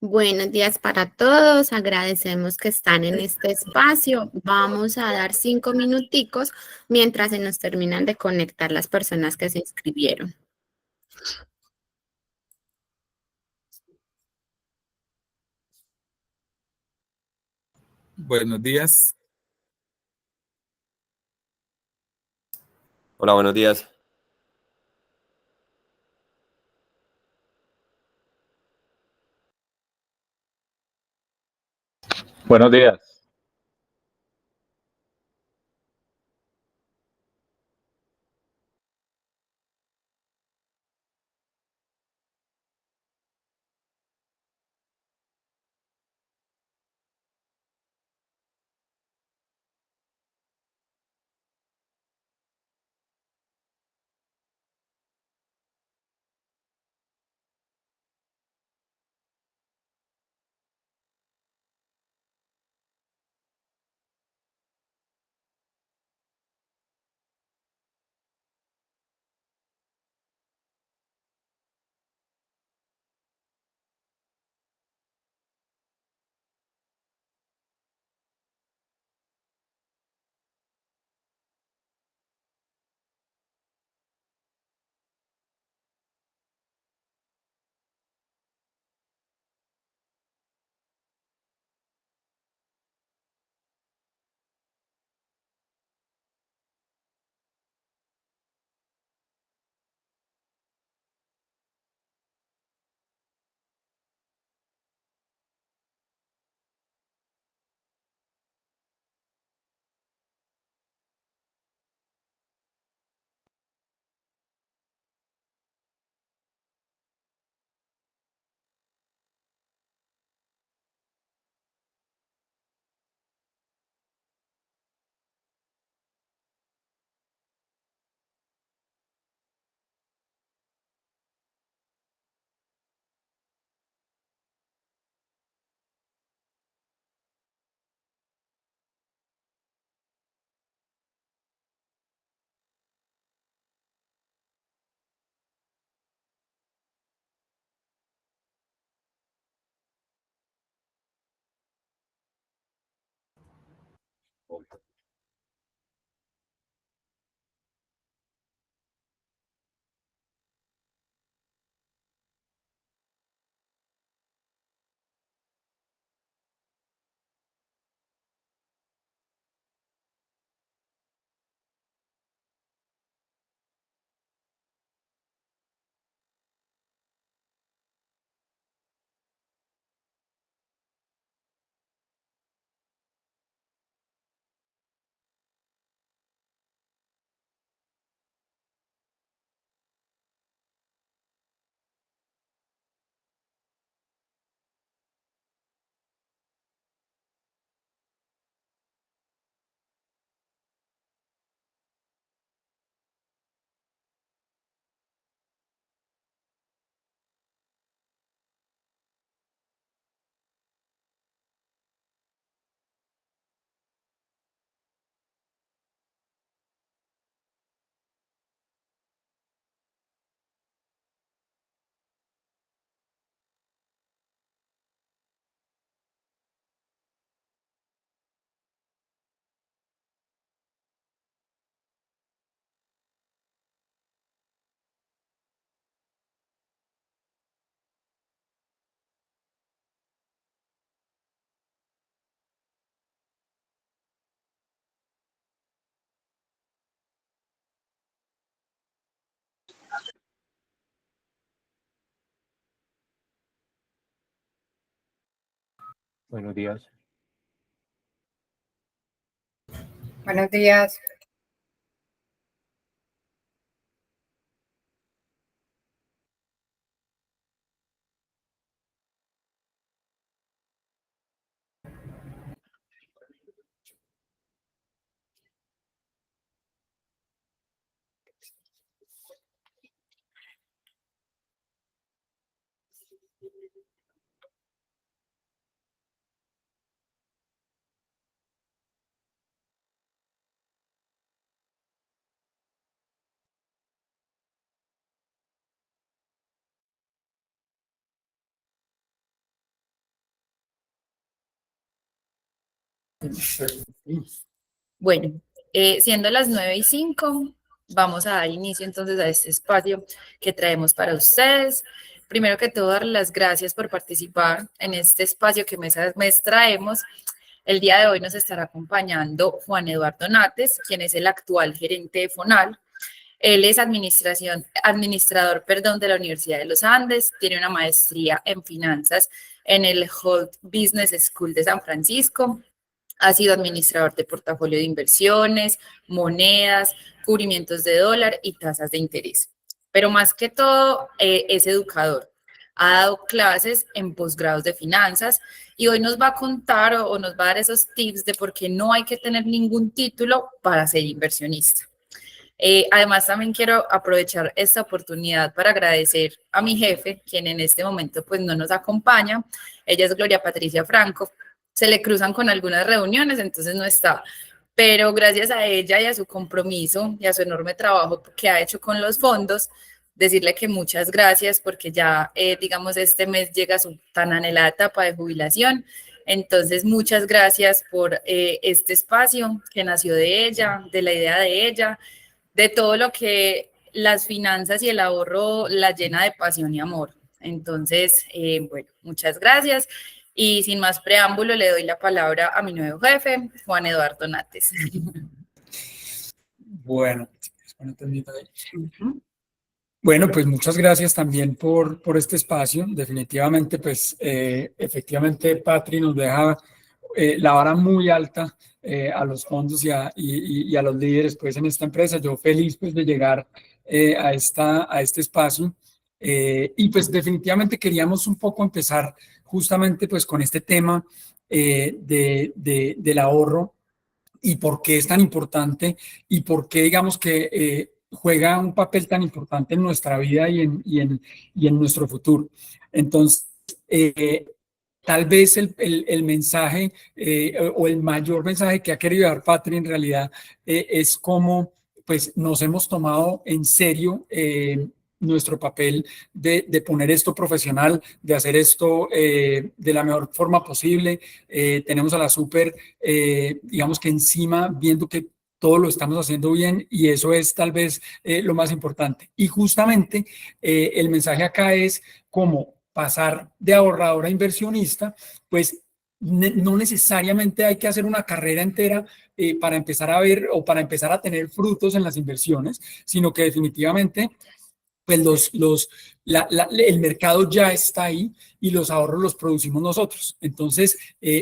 Buenos días para todos. Agradecemos que están en este espacio. Vamos a dar 5 minuticos mientras se nos terminan de conectar las personas que se inscribieron. Buenos días. Hola, buenos días. Buenos días. Buenos días. Buenos días. Bueno, siendo las 9:05, vamos a dar inicio entonces a este espacio que traemos para ustedes. Primero que todo, dar las gracias por participar en este espacio que mes a mes traemos. El día de hoy nos estará acompañando Juan Eduardo Nates, quien es el actual gerente de FONAL. Él es administrador de la Universidad de los Andes, tiene una maestría en finanzas en el Holt Business School de San Francisco. Ha sido administrador de portafolio de inversiones, monedas, cubrimientos de dólar y tasas de interés. Pero más que todo, es educador. Ha dado clases en posgrados de finanzas y hoy nos va a contar o nos va a dar esos tips de por qué no hay que tener ningún título para ser inversionista. Además, también quiero aprovechar esta oportunidad para agradecer a mi jefe, quien en este momento pues no nos acompaña. Ella es Gloria Patricia Franco. Se le cruzan con algunas reuniones, entonces no está. Pero gracias a ella y a su compromiso y a su enorme trabajo que ha hecho con los fondos, decirle que muchas gracias porque ya, digamos, este mes llega su tan anhelada etapa de jubilación. Entonces, muchas gracias por este espacio que nació de ella, de la idea de ella, de todo lo que las finanzas y el ahorro la llena de pasión y amor. Entonces, bueno, muchas gracias. Y sin más preámbulo, le doy la palabra a mi nuevo jefe, Juan Eduardo Nates. Bueno, bueno, pues muchas gracias también por este espacio. Definitivamente, pues efectivamente Patri nos deja la vara muy alta a los fondos y a los líderes pues en esta empresa. Yo feliz pues de llegar a este espacio y pues definitivamente queríamos un poco empezar justamente pues con este tema del ahorro y por qué es tan importante y por qué digamos que juega un papel tan importante en nuestra vida y en nuestro futuro. Entonces, tal vez el mensaje o el mayor mensaje que ha querido dar Patri en realidad es cómo pues, nos hemos tomado en serio nuestro papel de poner esto profesional, de hacer esto de la mejor forma posible. Tenemos a la súper, digamos que encima, viendo que todo lo estamos haciendo bien y eso es tal vez lo más importante. Y justamente el mensaje acá es cómo pasar de ahorrador a inversionista, pues no necesariamente hay que hacer una carrera entera para empezar a ver o para empezar a tener frutos en las inversiones, sino que definitivamente pues el mercado ya está ahí y los ahorros los producimos nosotros. Entonces,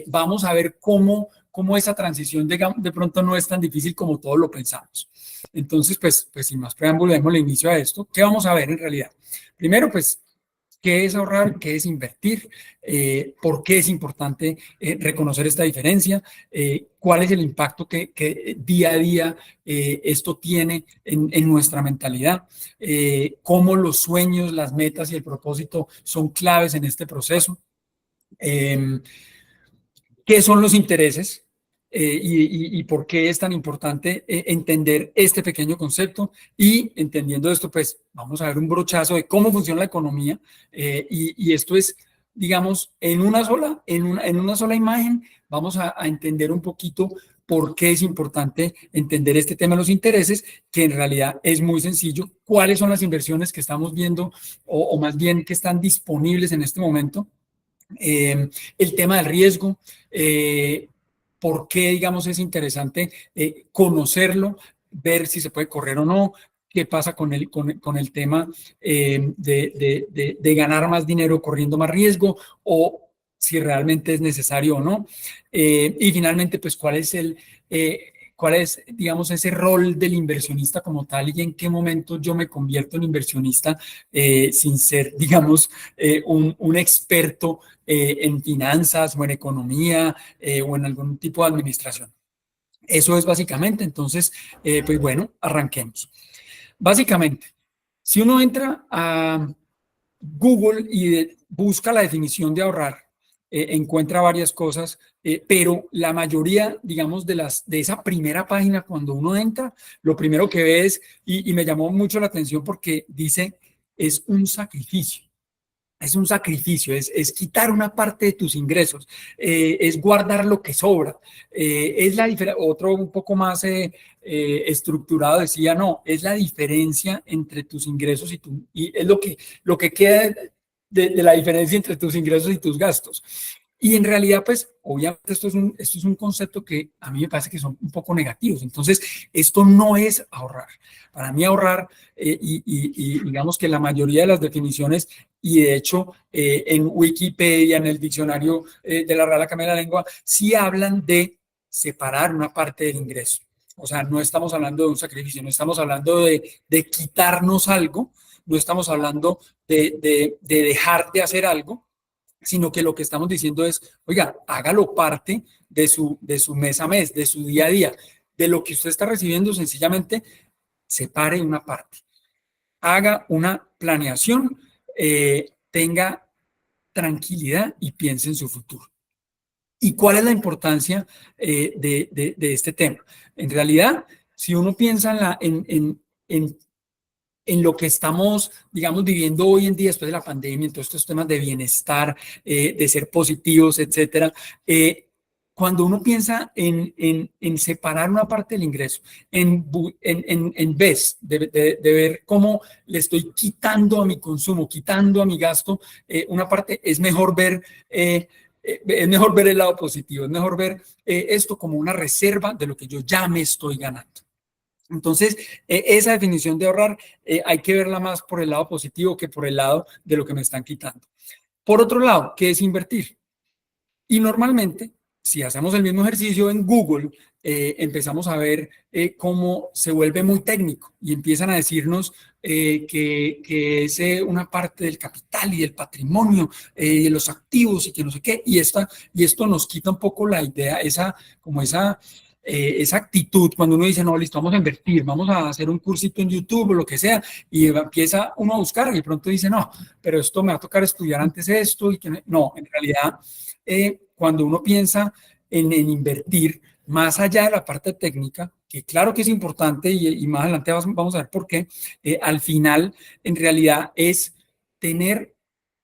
vamos a ver cómo esa transición de pronto no es tan difícil como todos lo pensamos. Entonces, pues sin más preámbulo, démosle inicio a esto. ¿Qué vamos a ver en realidad? Primero, pues, ¿qué es ahorrar? ¿Qué es invertir? ¿Por qué es importante reconocer esta diferencia? ¿Cuál es el impacto que día a día esto tiene en nuestra mentalidad? ¿Cómo los sueños, las metas y el propósito son claves en este proceso? ¿Qué son los intereses? Y por qué es tan importante entender este pequeño concepto y entendiendo esto, pues vamos a ver un brochazo de cómo funciona la economía y esto es, digamos, en una sola imagen, vamos a entender un poquito por qué es importante entender este tema de los intereses, que en realidad es muy sencillo. ¿Cuáles son las inversiones que estamos viendo o más bien que están disponibles en este momento? El tema del riesgo, por qué, digamos, es interesante conocerlo, ver si se puede correr o no, qué pasa con el tema de ganar más dinero corriendo más riesgo o si realmente es necesario o no. Y finalmente, pues, cuál es, digamos, ese rol del inversionista como tal y en qué momento yo me convierto en inversionista sin ser, digamos, un experto en finanzas o en economía o en algún tipo de administración. Eso es básicamente, entonces, pues bueno, arranquemos. Básicamente, si uno entra a Google y busca la definición de ahorrar, encuentra varias cosas, pero la mayoría, digamos, de esa primera página, cuando uno entra, lo primero que ve es, y me llamó mucho la atención porque dice, es un sacrificio. Es un sacrificio, es quitar una parte de tus ingresos, es guardar lo que sobra. Es la diferencia, otro un poco más estructurado decía, no, es la diferencia entre tus ingresos y es lo que queda de la diferencia entre tus ingresos y tus gastos. Y en realidad, pues, obviamente esto es un concepto que a mí me parece que son un poco negativos. Entonces, esto no es ahorrar. Para mí ahorrar, y digamos que la mayoría de las definiciones, y de hecho en Wikipedia, en el diccionario de la Real Academia de la Lengua, sí hablan de separar una parte del ingreso. O sea, no estamos hablando de un sacrificio, no estamos hablando de quitarnos algo, no estamos hablando de dejar de hacer algo, sino que lo que estamos diciendo es, oiga, hágalo parte de su mes a mes, de su día a día, de lo que usted está recibiendo, sencillamente separe una parte, haga una planeación, tenga tranquilidad y piense en su futuro. ¿Y cuál es la importancia de este tema? En realidad, si uno piensa en lo que estamos, digamos, viviendo hoy en día después de la pandemia, en todos estos temas de bienestar, de ser positivos, etcétera, cuando uno piensa en separar una parte del ingreso, en vez de ver cómo le estoy quitando a mi consumo, quitando a mi gasto, una parte, es mejor ver el lado positivo, es mejor ver esto como una reserva de lo que yo ya me estoy ganando. Entonces, esa definición de ahorrar hay que verla más por el lado positivo que por el lado de lo que me están quitando. Por otro lado, ¿qué es invertir? Y normalmente, si hacemos el mismo ejercicio en Google, empezamos a ver cómo se vuelve muy técnico y empiezan a decirnos que es una parte del capital y del patrimonio y de los activos y que no sé qué. Y esto nos quita un poco la idea, esa actitud cuando uno dice, no, listo, vamos a invertir, vamos a hacer un cursito en YouTube o lo que sea, y empieza uno a buscar y de pronto dice, no, pero esto me va a tocar estudiar antes esto y que no, en realidad, cuando uno piensa en invertir, más allá de la parte técnica, que claro que es importante y más adelante vamos a ver por qué, al final, en realidad es tener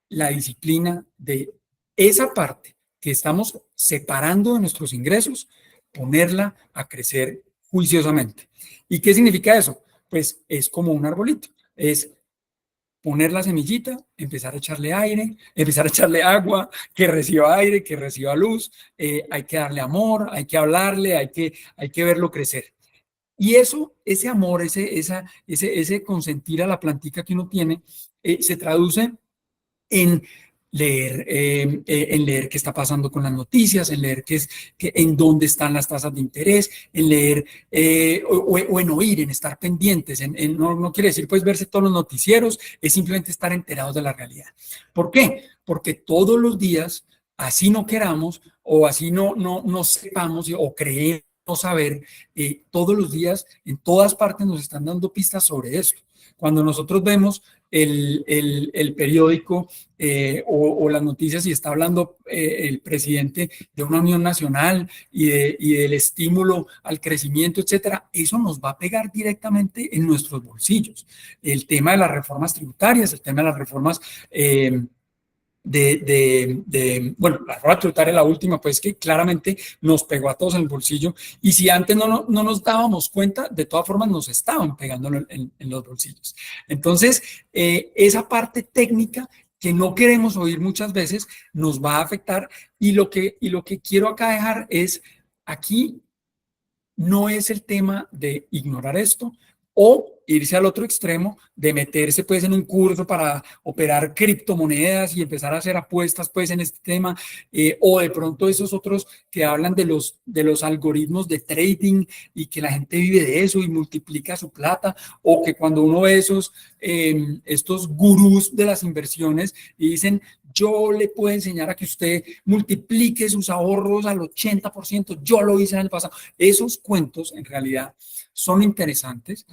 la disciplina de esa parte que estamos separando de nuestros ingresos, ponerla a crecer juiciosamente. ¿Y qué significa eso? Pues es como un arbolito, es poner la semillita, empezar a echarle aire, empezar a echarle agua, que reciba aire, que reciba luz, hay que darle amor, hay que hablarle, hay que verlo crecer. Y ese amor, ese consentir a la plantica que uno tiene, se traduce en leer qué está pasando con las noticias, en leer en dónde están las tasas de interés, en leer o en oír, en estar pendientes. No quiere decir pues verse todos los noticieros, es simplemente estar enterados de la realidad. ¿Por qué? Porque todos los días, así no queramos o así no sepamos o creemos saber, todos los días, en todas partes nos están dando pistas sobre eso. Cuando nosotros vemos el periódico o las noticias y está hablando el presidente de una unión nacional y del estímulo al crecimiento, etcétera, eso nos va a pegar directamente en nuestros bolsillos. El tema de las reformas tributarias, el tema de las reformas bueno, la reforma tributaria, la última, pues que claramente nos pegó a todos en el bolsillo, y si antes no nos dábamos cuenta, de todas formas nos estaban pegando en los bolsillos. Entonces, esa parte técnica que no queremos oír muchas veces nos va a afectar, y lo que quiero acá dejar es, aquí no es el tema de ignorar esto o irse al otro extremo de meterse pues en un curso para operar criptomonedas y empezar a hacer apuestas pues en este tema, o de pronto esos otros que hablan de los algoritmos de trading y que la gente vive de eso y multiplica su plata, o que cuando uno ve estos gurús de las inversiones y dicen, yo le puedo enseñar a que usted multiplique sus ahorros al 80%, yo lo hice en el pasado. Esos cuentos en realidad son interesantes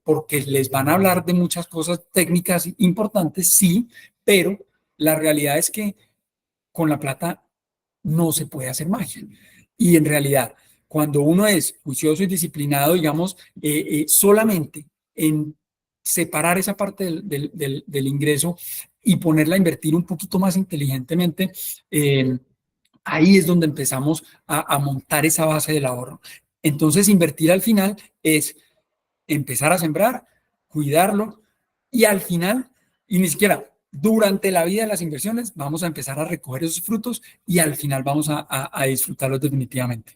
porque les van a hablar de muchas cosas técnicas importantes, sí, pero la realidad es que con la plata no se puede hacer magia. Y en realidad, cuando uno es juicioso y disciplinado, digamos, solamente en separar esa parte del ingreso y ponerla a invertir un poquito más inteligentemente, ahí es donde empezamos a montar esa base del ahorro. Entonces, invertir al final es empezar a sembrar, cuidarlo y al final, y ni siquiera durante la vida de las inversiones, vamos a empezar a recoger esos frutos y al final vamos a disfrutarlos definitivamente.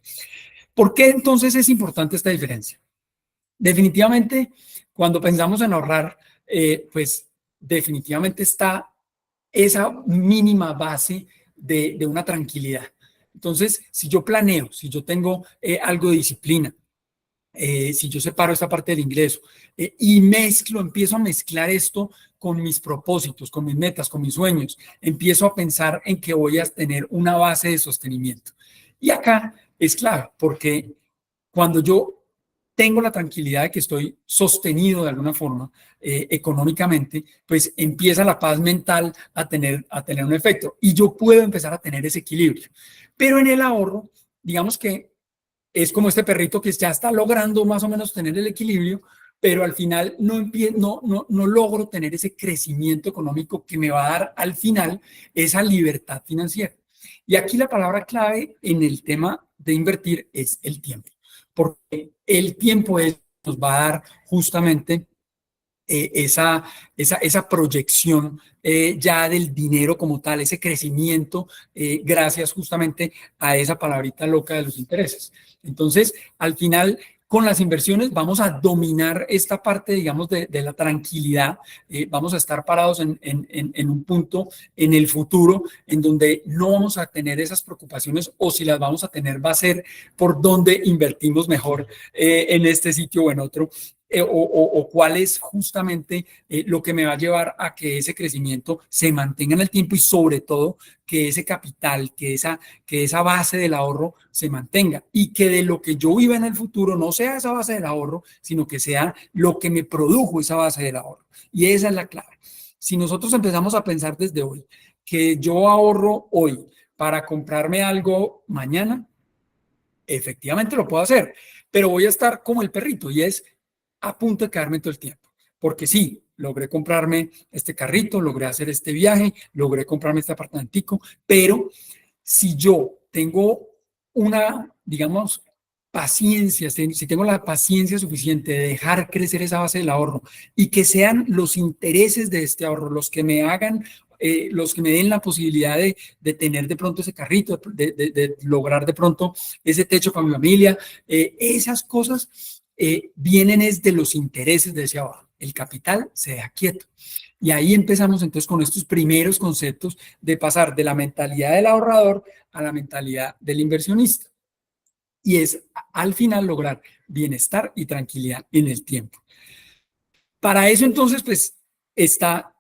¿Por qué entonces es importante esta diferencia? Definitivamente, cuando pensamos en ahorrar, pues definitivamente está esa mínima base de una tranquilidad. Entonces, si yo planeo, si yo tengo algo de disciplina, si yo separo esta parte del ingreso y empiezo a mezclar esto con mis propósitos, con mis metas, con mis sueños, empiezo a pensar en que voy a tener una base de sostenimiento. Y acá es clave, porque cuando yo tengo la tranquilidad de que estoy sostenido de alguna forma económicamente, pues empieza la paz mental a tener un efecto y yo puedo empezar a tener ese equilibrio. Pero en el ahorro, digamos que es como este perrito que ya está logrando más o menos tener el equilibrio, pero al final no logro tener ese crecimiento económico que me va a dar al final esa libertad financiera. Y aquí la palabra clave en el tema de invertir es el tiempo, porque el tiempo nos va a dar justamente esa proyección ya del dinero como tal, ese crecimiento, gracias justamente a esa palabrita loca de los intereses. Entonces, al final, con las inversiones vamos a dominar esta parte, digamos, de la tranquilidad. Vamos a estar parados en un punto en el futuro en donde no vamos a tener esas preocupaciones, o si las vamos a tener va a ser por dónde invertimos mejor en este sitio o en otro. O cuál es justamente lo que me va a llevar a que ese crecimiento se mantenga en el tiempo y sobre todo que ese capital, que esa base del ahorro se mantenga y que de lo que yo viva en el futuro no sea esa base del ahorro, sino que sea lo que me produjo esa base del ahorro. Y esa es la clave. Si nosotros empezamos a pensar desde hoy que yo ahorro hoy para comprarme algo mañana, efectivamente lo puedo hacer, pero voy a estar como el perrito y es a punto de quedarme todo el tiempo. Porque sí, logré comprarme este carrito, logré hacer este viaje, logré comprarme este apartamentico, pero si yo tengo una, digamos, paciencia, si tengo la paciencia suficiente de dejar crecer esa base del ahorro y que sean los intereses de este ahorro los que me hagan, los que me den la posibilidad de tener de pronto ese carrito, de lograr de pronto ese techo para mi familia, esas cosas vienen es de los intereses de ese ahorro. El capital se deja quieto. Y ahí empezamos entonces con estos primeros conceptos de pasar de la mentalidad del ahorrador a la mentalidad del inversionista. Y es al final lograr bienestar y tranquilidad en el tiempo. Para eso entonces pues está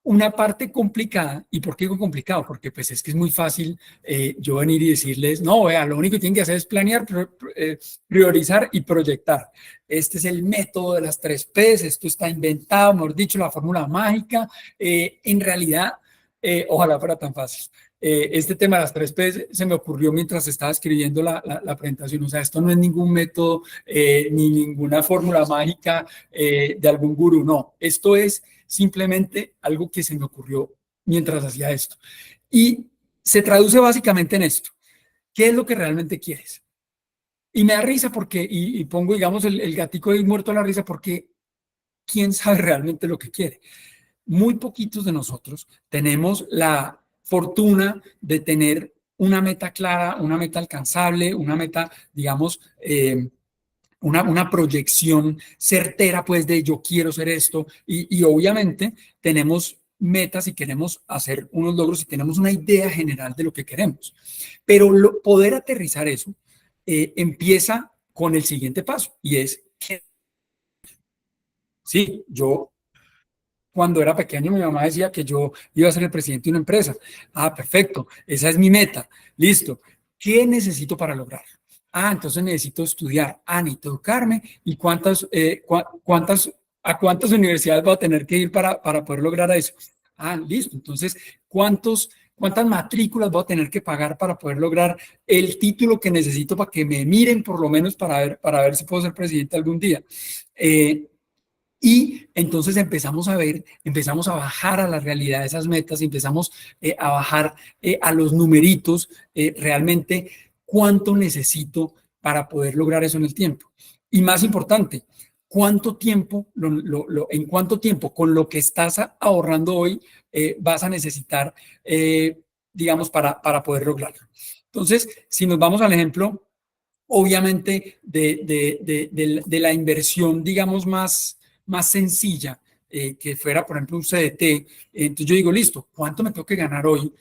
una parte complicada. ¿Y por qué digo complicado? Porque pues es que es muy fácil yo venir y decirles, no, vea, lo único que tienen que hacer es planear, priorizar y proyectar. Este es el método de las 3 P's, esto está inventado, mejor dicho, la fórmula mágica. En realidad, ojalá fuera tan fácil. Este tema de las 3 P's se me ocurrió mientras estaba escribiendo la presentación. O sea, esto no es ningún método ni ninguna fórmula mágica de algún gurú, no. Esto es simplemente algo que se me ocurrió mientras hacía esto. Y se traduce básicamente en esto. ¿Qué es lo que realmente quieres? Y me da risa porque, y pongo, digamos, el gatico ahí muerto a la risa porque ¿quién sabe realmente lo que quiere? Muy poquitos de nosotros tenemos la fortuna de tener una meta clara, una meta alcanzable, una meta, digamos, una proyección certera, pues, de yo quiero ser esto, y obviamente tenemos metas y queremos hacer unos logros y tenemos una idea general de lo que queremos, pero poder aterrizar eso empieza con el siguiente paso, y es que, sí, yo cuando era pequeño mi mamá decía que yo iba a ser el presidente de una empresa. Ah, perfecto, esa es mi meta, listo. ¿Qué necesito para lograrlo? Ah, entonces necesito estudiar, necesito educarme y a cuántas universidades voy a tener que ir para poder lograr eso. Ah, listo, entonces, ¿cuántas matrículas voy a tener que pagar para poder lograr el título que necesito para que me miren por lo menos para ver si puedo ser presidente algún día? Y entonces empezamos a bajar a la realidad de esas metas, empezamos a bajar a los numeritos, realmente cuánto necesito para poder lograr eso en el tiempo. Y más importante, cuánto tiempo, en cuánto tiempo con lo que estás ahorrando hoy vas a necesitar, digamos, para poder lograrlo. Entonces, si nos vamos al ejemplo, obviamente, de la inversión, digamos, más sencilla, que fuera, por ejemplo, un CDT, entonces yo digo, listo, ¿cuánto me tengo que ganar hoy?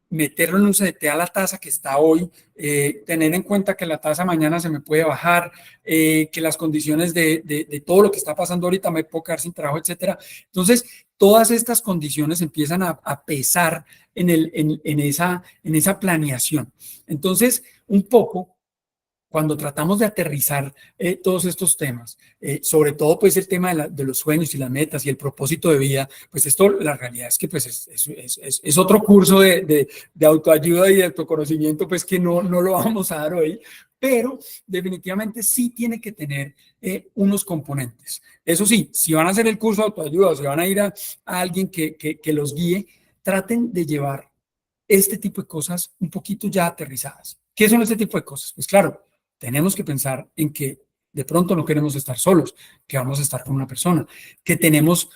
Meterlo en un CDT a la tasa que está hoy, tener en cuenta que la tasa mañana se me puede bajar, que las condiciones de todo lo que está pasando ahorita me puedo quedar sin trabajo, etcétera. Entonces, todas estas condiciones empiezan a pesar en esa planeación. Entonces, un poco, cuando tratamos de aterrizar todos estos temas, sobre todo pues el tema de los sueños y las metas y el propósito de vida, pues esto, la realidad es que pues es otro curso de autoayuda y de autoconocimiento, pues que no lo vamos a dar hoy, pero definitivamente sí tiene que tener unos componentes. Eso sí, si van a hacer el curso de autoayuda o si van a ir a alguien que los guíe, traten de llevar este tipo de cosas un poquito ya aterrizadas. ¿Qué son este tipo de cosas? Pues claro, tenemos que pensar en que de pronto no queremos estar solos, que vamos a estar con una persona, que tenemos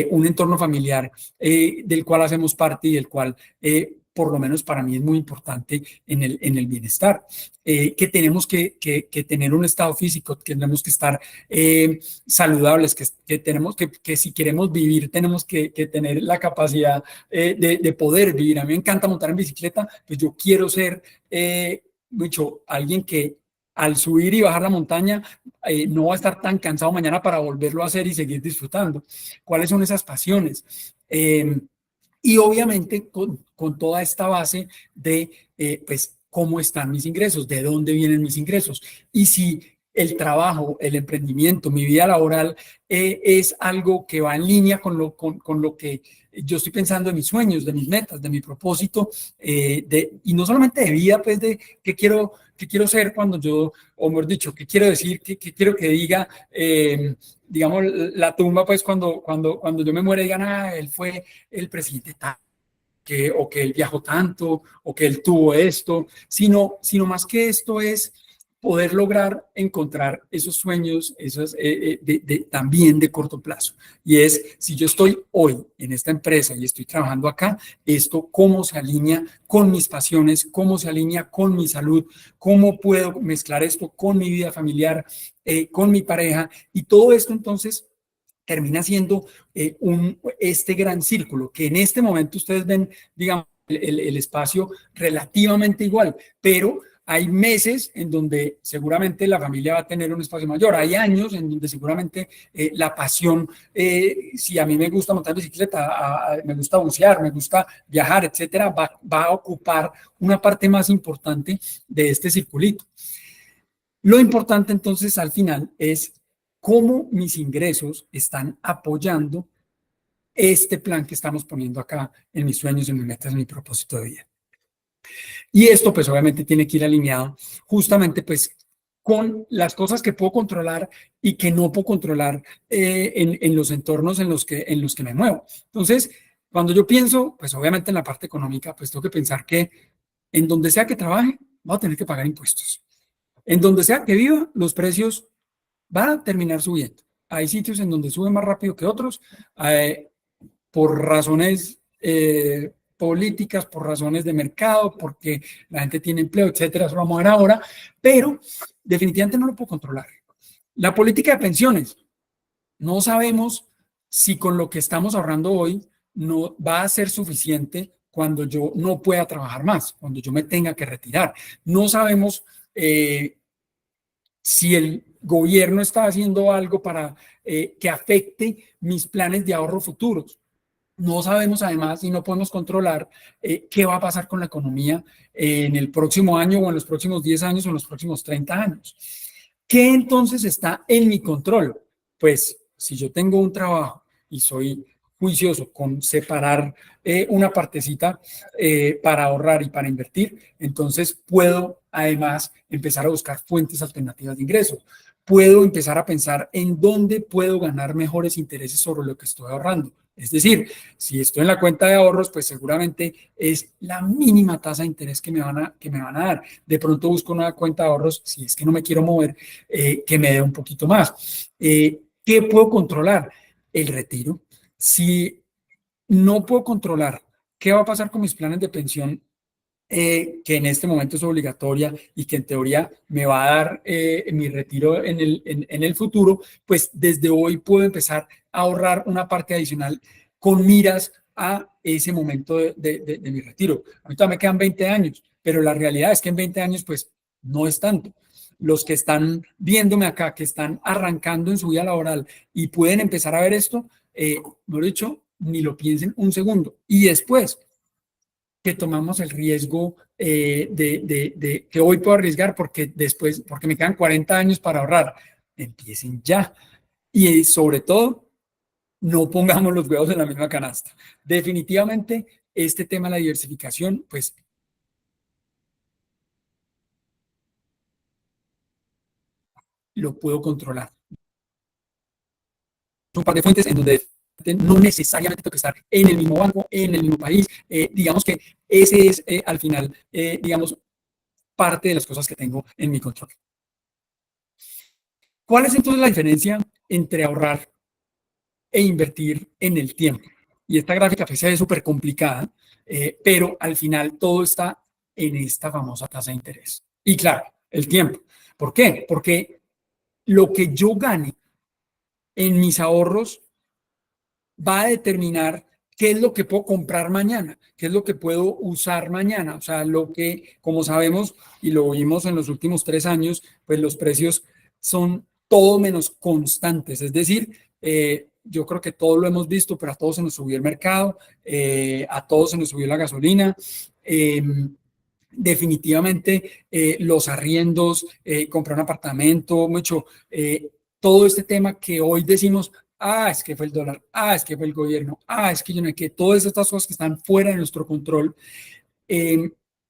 un entorno familiar del cual hacemos parte y del cual, por lo menos para mí, es muy importante en el bienestar, que tenemos que tener un estado físico, que tenemos que estar saludables, que tenemos que si queremos vivir, tenemos que tener la capacidad de poder vivir. A mí me encanta montar en bicicleta, pues yo quiero ser mucho alguien que al subir y bajar la montaña no va a estar tan cansado mañana para volverlo a hacer y seguir disfrutando. ¿Cuáles son esas pasiones? Y obviamente con toda esta base de, pues, cómo están mis ingresos, de dónde vienen mis ingresos. Y si el trabajo, el emprendimiento, mi vida laboral es algo que va en línea con lo que yo estoy pensando en mis sueños, de mis metas, de mi propósito, y no solamente de vida, pues de qué quiero ser cuando yo, o mejor dicho, qué quiero decir, qué quiero que diga, digamos, la tumba, pues cuando yo me muera, digan, él fue el presidente tal, o que él viajó tanto, o que él tuvo esto, sino más que esto es poder lograr encontrar esos sueños, esos, también de corto plazo. Y es, si yo estoy hoy en esta empresa y estoy trabajando acá, esto cómo se alinea con mis pasiones, cómo se alinea con mi salud, cómo puedo mezclar esto con mi vida familiar, con mi pareja, y todo esto entonces termina siendo este gran círculo, que en este momento ustedes ven, digamos, el espacio relativamente igual, pero hay meses en donde seguramente la familia va a tener un espacio mayor. Hay años en donde seguramente la pasión, si a mí me gusta montar bicicleta, me gusta bucear, me gusta viajar, etcétera, va a ocupar una parte más importante de este circulito. Lo importante entonces al final es cómo mis ingresos están apoyando este plan que estamos poniendo acá en mis sueños, en mis metas, en mi propósito de vida. Y esto pues obviamente tiene que ir alineado justamente pues con las cosas que puedo controlar y que no puedo controlar en los entornos en los que me muevo. Entonces, cuando yo pienso, pues obviamente en la parte económica, pues tengo que pensar que en donde sea que trabaje, voy a tener que pagar impuestos. En donde sea que viva, los precios van a terminar subiendo. Hay sitios en donde suben más rápido que otros, por razones políticas, por razones de mercado, porque la gente tiene empleo, etcétera, eso lo vamos a ver ahora, pero definitivamente no lo puedo controlar. La política de pensiones, no sabemos si con lo que estamos ahorrando hoy no va a ser suficiente cuando yo no pueda trabajar más, cuando yo me tenga que retirar. No sabemos si el gobierno está haciendo algo para que afecte mis planes de ahorro futuros. No sabemos además y no podemos controlar qué va a pasar con la economía en el próximo año o en los próximos 10 años o en los próximos 30 años. ¿Qué entonces está en mi control? Pues si yo tengo un trabajo y soy juicioso con separar una partecita para ahorrar y para invertir, entonces puedo además empezar a buscar fuentes alternativas de ingresos. puedo empezar a pensar en dónde puedo ganar mejores intereses sobre lo que estoy ahorrando. Es decir, si estoy en la cuenta de ahorros, pues seguramente es la mínima tasa de interés que me van a dar. De pronto busco una cuenta de ahorros, si es que no me quiero mover, que me dé un poquito más. ¿Qué puedo controlar? El retiro. Si no puedo controlar qué va a pasar con mis planes de pensión, que en este momento es obligatoria y que en teoría me va a dar mi retiro en el futuro, pues desde hoy puedo empezar a ahorrar una parte adicional con miras a ese momento de mi retiro. Ahorita me quedan 20 años, pero la realidad es que en 20 años pues no es tanto. Los que están viéndome acá, que están arrancando en su vida laboral y pueden empezar a ver esto, mejor dicho, ni lo piensen un segundo. Y después que tomamos el riesgo de que hoy puedo arriesgar porque después, porque me quedan 40 años para ahorrar. Empiecen ya. Y sobre todo, no pongamos los huevos en la misma canasta. Definitivamente, este tema de la diversificación, pues, lo puedo controlar. Un par de fuentes en donde no necesariamente tengo que estar en el mismo banco, en el mismo país. Digamos que ese es, al final, digamos, parte de las cosas que tengo en mi control. ¿Cuál es entonces la diferencia entre ahorrar e invertir en el tiempo? Y esta gráfica pues, es súper complicada, pero al final todo está en esta famosa tasa de interés. Y claro, el tiempo. ¿Por qué? Porque lo que yo gane en mis ahorros va a determinar qué es lo que puedo comprar mañana, qué es lo que puedo usar mañana. O sea, lo que, como sabemos y lo vimos en los últimos 3 años, pues los precios son todo menos constantes. Es decir, yo creo que todos lo hemos visto, pero a todos se nos subió el mercado, a todos se nos subió la gasolina. Definitivamente los arriendos, comprar un apartamento, mucho, todo este tema que hoy decimos, es que fue el dólar, es que fue el gobierno, es que yo no sé qué, todas estas cosas que están fuera de nuestro control.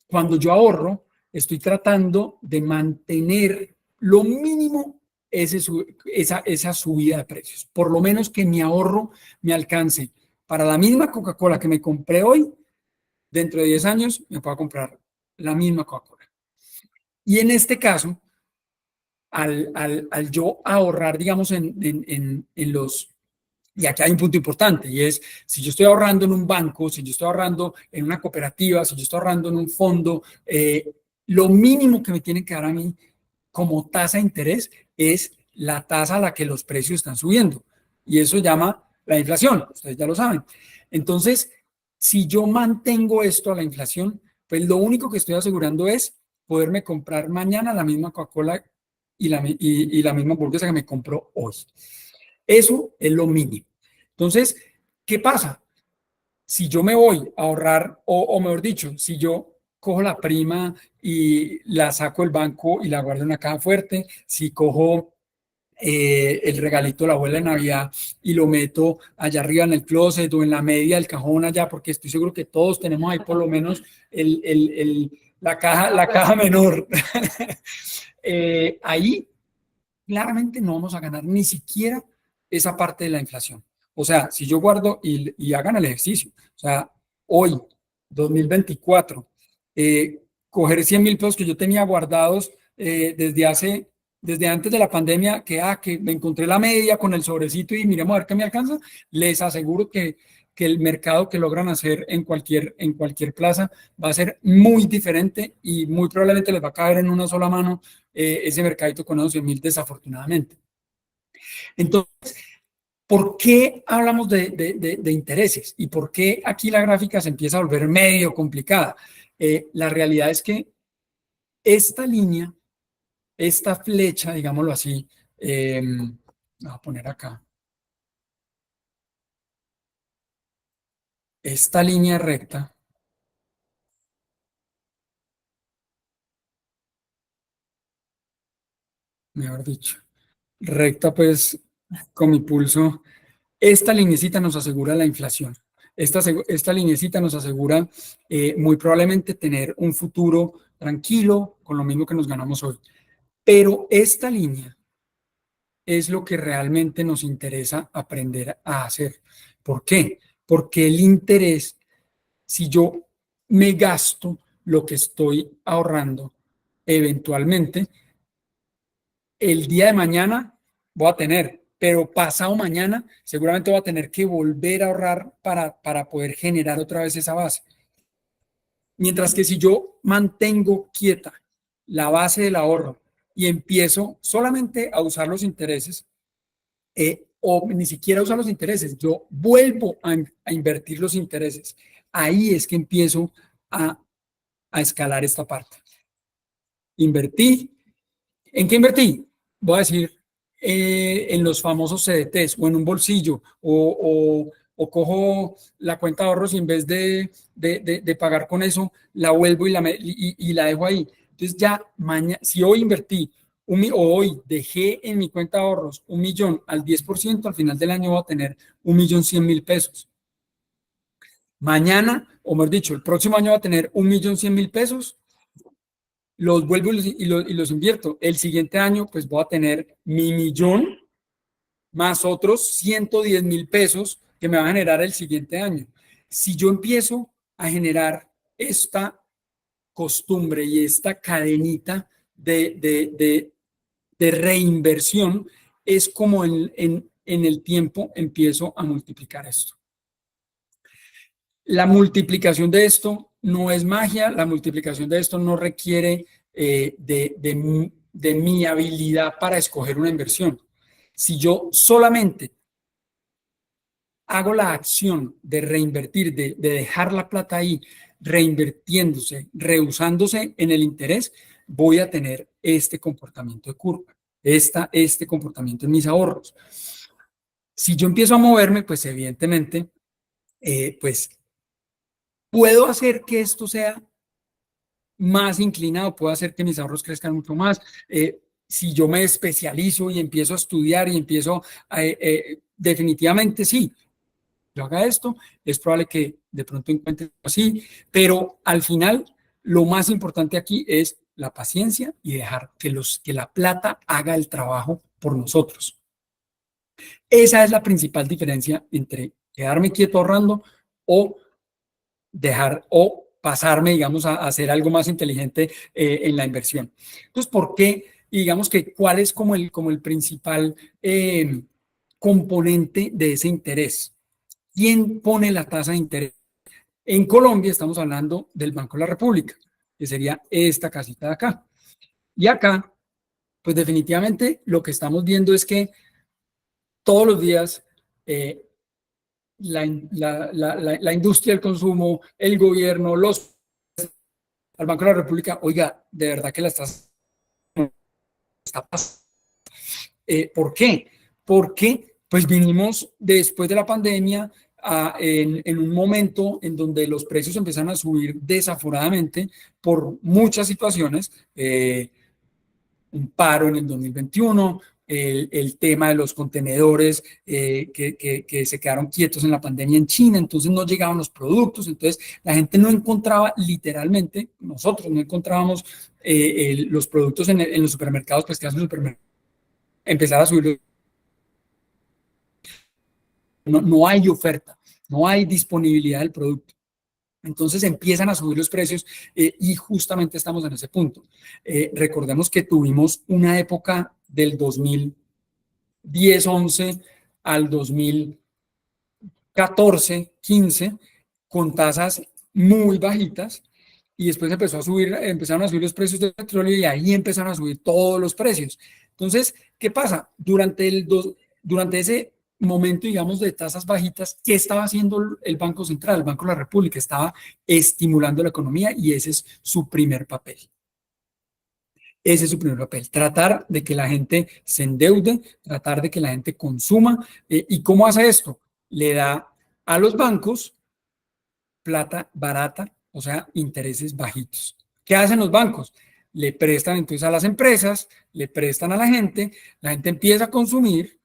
Cuando yo ahorro, estoy tratando de mantener lo mínimo esa subida de precios. Por lo menos que mi ahorro me alcance para la misma Coca-Cola que me compré hoy, dentro de 10 años me puedo comprar la misma Coca-Cola. Y en este caso, al yo ahorrar, digamos, en los... Y aquí hay un punto importante y es, si yo estoy ahorrando en un banco, si yo estoy ahorrando en una cooperativa, si yo estoy ahorrando en un fondo, lo mínimo que me tienen que dar a mí como tasa de interés es la tasa a la que los precios están subiendo. Y eso se llama la inflación, ustedes ya lo saben. Entonces, si yo mantengo esto a la inflación, pues lo único que estoy asegurando es poderme comprar mañana la misma Coca-Cola y la misma hamburguesa que me compró hoy. Eso es lo mínimo. Entonces, ¿qué pasa? Si yo me voy a ahorrar, o mejor dicho, si yo cojo la prima y la saco del banco y la guardo en una caja fuerte, si cojo el regalito de la abuela de Navidad y lo meto allá arriba en el closet o en la media del cajón allá, porque estoy seguro que todos tenemos ahí por lo menos la caja menor. Ahí claramente no vamos a ganar ni siquiera esa parte de la inflación. O sea, si yo guardo y hagan el ejercicio, o sea, hoy, 2024, coger 100.000 pesos que yo tenía guardados desde antes de la pandemia, que me encontré la media con el sobrecito y miremos a ver qué me alcanza, les aseguro que el mercado que logran hacer en cualquier plaza va a ser muy diferente y muy probablemente les va a caer en una sola mano ese mercadito con esos 100.000 desafortunadamente. Entonces, ¿por qué hablamos de intereses? ¿Y por qué aquí la gráfica se empieza a volver medio complicada? La realidad es que esta línea, esta flecha, digámoslo así, voy a poner acá. Esta línea recta mejor dicho, recta pues con mi pulso, esta linecita nos asegura la inflación. Esta linecita nos asegura muy probablemente tener un futuro tranquilo con lo mismo que nos ganamos hoy. Pero esta línea es lo que realmente nos interesa aprender a hacer. ¿Por qué? Porque el interés, si yo me gasto lo que estoy ahorrando, eventualmente, el día de mañana voy a tener, pero pasado mañana seguramente voy a tener que volver a ahorrar para poder generar otra vez esa base. Mientras que si yo mantengo quieta la base del ahorro y empiezo solamente a usar los intereses, o ni siquiera usar los intereses, yo vuelvo a invertir los intereses, ahí es que empiezo a escalar esta parte. Invertí. ¿En qué invertí? Voy a decir en los famosos CDTs o en un bolsillo o cojo la cuenta de ahorros y en vez de pagar con eso, la vuelvo y la dejo ahí. Entonces ya mañana, si hoy invertí o hoy dejé en mi cuenta de ahorros 1.000.000 al 10%, al final del año voy a tener 1.100.000 pesos. Mañana, o mejor dicho, el próximo año va a tener 1.100.000 pesos, los vuelvo y los invierto. El siguiente año, pues voy a tener mi 1.000.000 más otros 110.000 pesos que me va a generar el siguiente año. Si yo empiezo a generar esta costumbre y esta cadenita de reinversión, es como en el tiempo empiezo a multiplicar esto. La multiplicación de esto no es magia, la multiplicación de esto no requiere de mi habilidad para escoger una inversión. Si yo solamente hago la acción de reinvertir, de dejar la plata ahí, reinvirtiéndose, reusándose en el interés, voy a tener este comportamiento de curva, este comportamiento en mis ahorros. Si yo empiezo a moverme, pues evidentemente, pues puedo hacer que esto sea más inclinado, puedo hacer que mis ahorros crezcan mucho más. Si yo me especializo y empiezo a estudiar y empiezo definitivamente sí, yo haga esto, es probable que de pronto encuentre así, pero al final lo más importante aquí es la paciencia y dejar que la plata haga el trabajo por nosotros. Esa es la principal diferencia entre quedarme quieto ahorrando o dejar o pasarme, digamos, a hacer algo más inteligente en la inversión. Entonces, ¿por qué? Y digamos que cuál es como el principal componente de ese interés. ¿Quién pone la tasa de interés? En Colombia estamos hablando del Banco de la República, que sería esta casita de acá. Y acá, pues definitivamente lo que estamos viendo es que todos los días la industria del consumo, el gobierno, al Banco de la República, oiga, de verdad que la está pasando. ¿Por qué? Porque pues vinimos después de la pandemia en un momento en donde los precios empezaron a subir desaforadamente por muchas situaciones, un paro en el 2021, el tema de los contenedores que se quedaron quietos en la pandemia en China, entonces no llegaban los productos, entonces la gente no encontraba literalmente, nosotros no encontrábamos los productos en los supermercados, pues que hacen los supermercados, empezar a subir. No hay oferta, no hay disponibilidad del producto. Entonces empiezan a subir los precios y justamente estamos en ese punto. Recordemos que tuvimos una época del 2010-11 al 2014-15 con tasas muy bajitas y después empezaron a subir los precios del petróleo y ahí empezaron a subir todos los precios. Entonces, ¿qué pasa? Durante ese momento, digamos, de tasas bajitas, ¿qué estaba haciendo el Banco Central? El Banco de la República estaba estimulando la economía y ese es su primer papel. Ese es su primer papel, tratar de que la gente se endeude, tratar de que la gente consuma. ¿Y cómo hace esto? Le da a los bancos plata barata, o sea, intereses bajitos. ¿Qué hacen los bancos? Le prestan entonces a las empresas, le prestan a la gente empieza a consumir,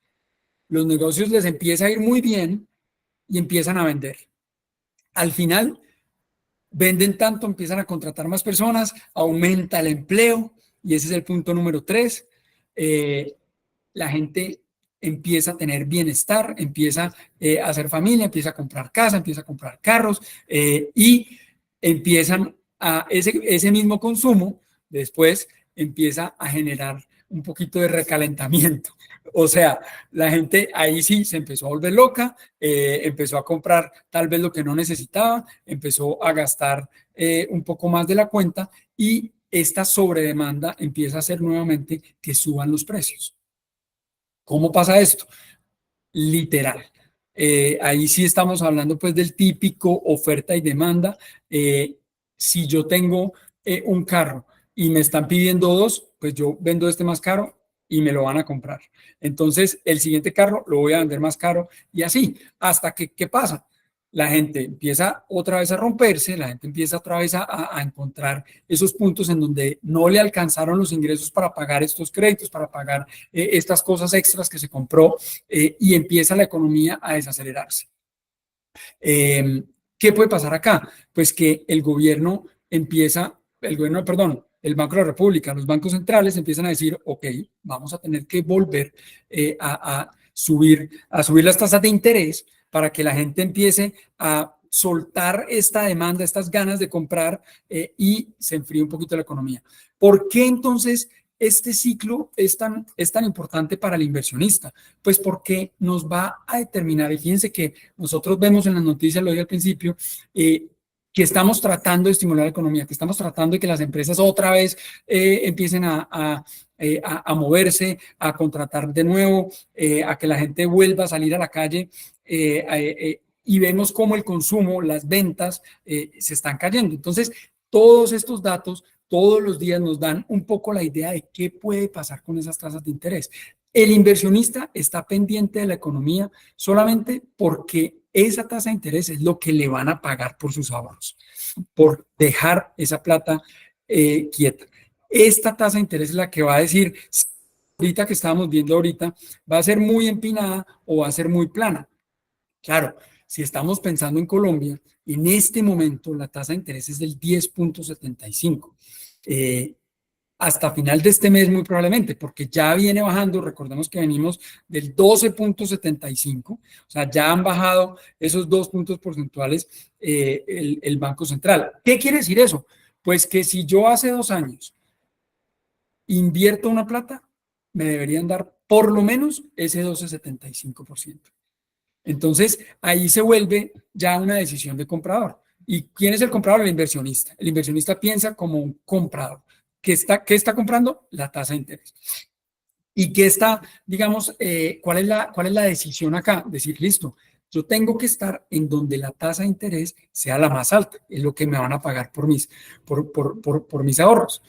los negocios les empieza a ir muy bien y empiezan a vender. Al final, venden tanto, empiezan a contratar más personas, aumenta el empleo y ese es el punto número 3. la gente empieza a tener bienestar, empieza a hacer familia, empieza a comprar casa, empieza a comprar carros y empiezan a ese mismo consumo, después empieza a generar un poquito de recalentamiento. O sea, la gente ahí sí se empezó a volver loca, empezó a comprar tal vez lo que no necesitaba, empezó a gastar un poco más de la cuenta y esta sobredemanda empieza a hacer nuevamente que suban los precios. ¿Cómo pasa esto? Literal. Ahí sí estamos hablando pues del típico oferta y demanda. Si yo tengo un carro y me están pidiendo dos, pues yo vendo este más caro y me lo van a comprar. Entonces, el siguiente carro lo voy a vender más caro y así, hasta que, ¿qué pasa? La gente empieza otra vez a romperse, la gente empieza otra vez a encontrar esos puntos en donde no le alcanzaron los ingresos para pagar estos créditos, para pagar estas cosas extras que se compró y empieza la economía a desacelerarse. ¿Qué puede pasar acá? Pues que el gobierno el Banco de la República, los bancos centrales empiezan a decir, ok, vamos a tener que volver a subir las tasas de interés para que la gente empiece a soltar esta demanda, estas ganas de comprar y se enfríe un poquito la economía. ¿Por qué entonces este ciclo es tan importante para el inversionista? Pues porque nos va a determinar, y fíjense que nosotros vemos en las noticias, lo dije al principio, que estamos tratando de estimular la economía, que estamos tratando de que las empresas otra vez empiecen a moverse, a contratar de nuevo, a que la gente vuelva a salir a la calle y vemos cómo el consumo, las ventas se están cayendo. Entonces, todos estos datos todos los días nos dan un poco la idea de qué puede pasar con esas tasas de interés. El inversionista está pendiente de la economía solamente porque esa tasa de interés es lo que le van a pagar por sus ahorros, por dejar esa plata quieta. Esta tasa de interés es la que va a decir, ahorita que estábamos viendo ahorita, va a ser muy empinada o va a ser muy plana. Claro, si estamos pensando en Colombia, en este momento la tasa de interés es del 10.75. Hasta final de este mes muy probablemente, porque ya viene bajando, recordemos que venimos del 12.75, o sea, ya han bajado esos 2 puntos porcentuales el Banco Central. ¿Qué quiere decir eso? Pues que si yo hace 2 años invierto una plata, me deberían dar por lo menos ese 12.75%. Entonces, ahí se vuelve ya una decisión de comprador. ¿Y quién es el comprador? El inversionista. El inversionista piensa como un comprador. ¿Qué está comprando? La tasa de interés. ¿Y qué está, digamos, cuál es la decisión acá? Decir, listo, yo tengo que estar en donde la tasa de interés sea la más alta. Es lo que me van a pagar por mis ahorros.